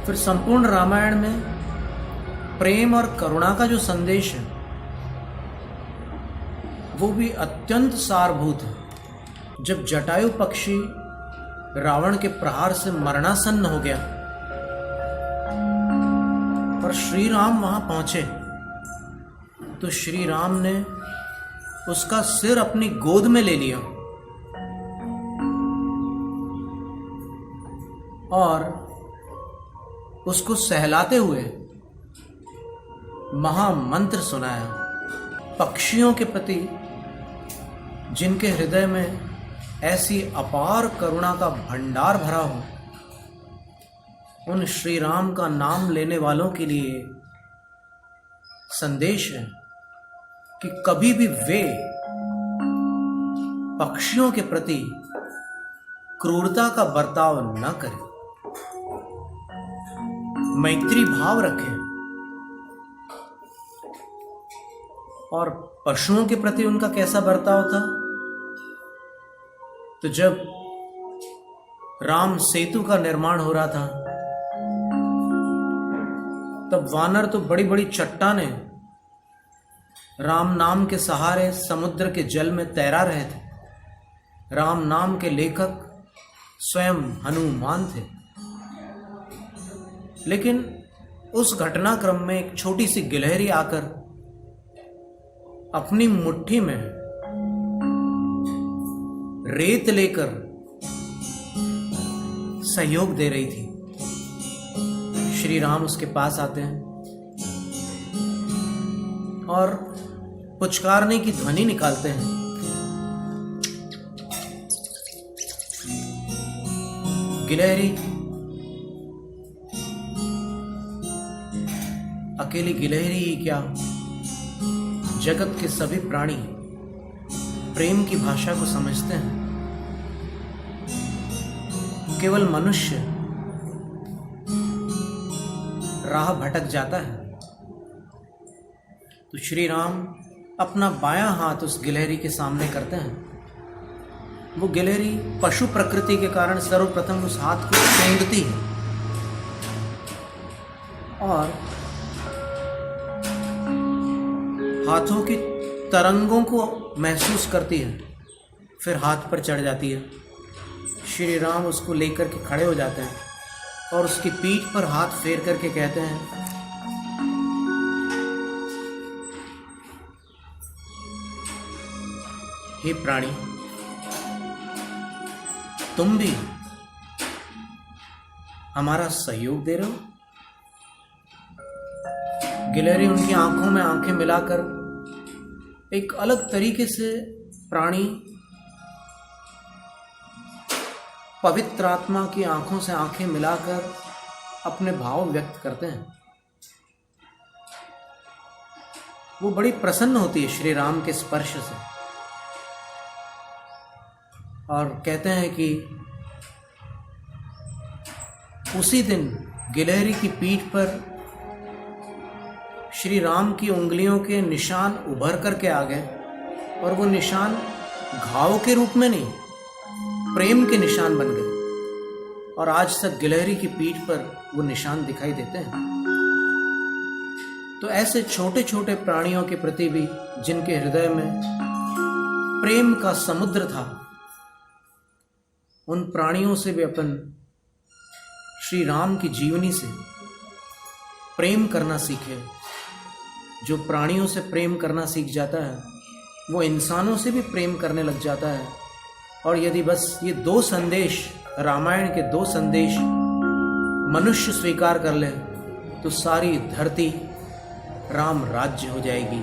फिर संपूर्ण रामायण में प्रेम और करुणा का जो संदेश है वो भी अत्यंत सारभूत है। जब जटायु पक्षी रावण के प्रहार से मरणासन्न हो गया और श्री राम वहां पहुंचे तो श्री राम ने उसका सिर अपनी गोद में ले लिया और उसको सहलाते हुए महामंत्र सुनाया। पक्षियों के प्रति जिनके हृदय में ऐसी अपार करुणा का भंडार भरा हो, उन श्री राम का नाम लेने वालों के लिए संदेश है कि कभी भी वे पक्षियों के प्रति क्रूरता का बर्ताव न करें, मैत्री भाव रखें और पशुओं के प्रति उनका कैसा बर्ताव था। तो जब राम सेतु का निर्माण हो रहा था तब वानर तो बड़ी बड़ी चट्टानें राम नाम के सहारे समुद्र के जल में तैरा रहे थे। राम नाम के लेखक स्वयं हनुमान थे। लेकिन उस घटनाक्रम में एक छोटी सी गिलहरी आकर अपनी मुट्ठी में रेत लेकर सहयोग दे रही थी। श्री राम उसके पास आते हैं और पुचकारने की ध्वनि निकालते हैं। गिलहरी, अकेली गिलहरी ही क्या, जगत के सभी प्राणी प्रेम की भाषा को समझते हैं। केवल मनुष्य राह भटक जाता है। तो श्री राम अपना बायां हाथ उस गिलहरी के सामने करते हैं। वो गिलहरी पशु प्रकृति के कारण सर्वप्रथम उस हाथ को सूंघती है और हाथों की तरंगों को महसूस करती है, फिर हाथ पर चढ़ जाती है। श्री राम उसको लेकर के खड़े हो जाते हैं और उसकी पीठ पर हाथ फेर करके कहते हैं, हे प्राणी, तुम भी हमारा सहयोग दे रहे हो। गिलहरी उनकी आंखों में आंखें मिलाकर एक अलग तरीके से प्राणी पवित्र आत्मा की आंखों से आंखें मिलाकर अपने भाव व्यक्त करते हैं। वो बड़ी प्रसन्न होती है श्री राम के स्पर्श से और कहते हैं कि उसी दिन गिलहरी की पीठ पर श्री राम की उंगलियों के निशान उभर करके आ गए और वो निशान घाव के रूप में नहीं, प्रेम के निशान बन गए और आज तक गिलहरी की पीठ पर वो निशान दिखाई देते हैं। तो ऐसे छोटे छोटे प्राणियों के प्रति भी जिनके हृदय में प्रेम का समुद्र था, उन प्राणियों से भी अपन श्री राम की जीवनी से प्रेम करना सीखे। जो प्राणियों से प्रेम करना सीख जाता है वो इंसानों से भी प्रेम करने लग जाता है। और यदि बस ये दो संदेश, रामायण के दो संदेश मनुष्य स्वीकार कर ले तो सारी धरती राम राज्य हो जाएगी।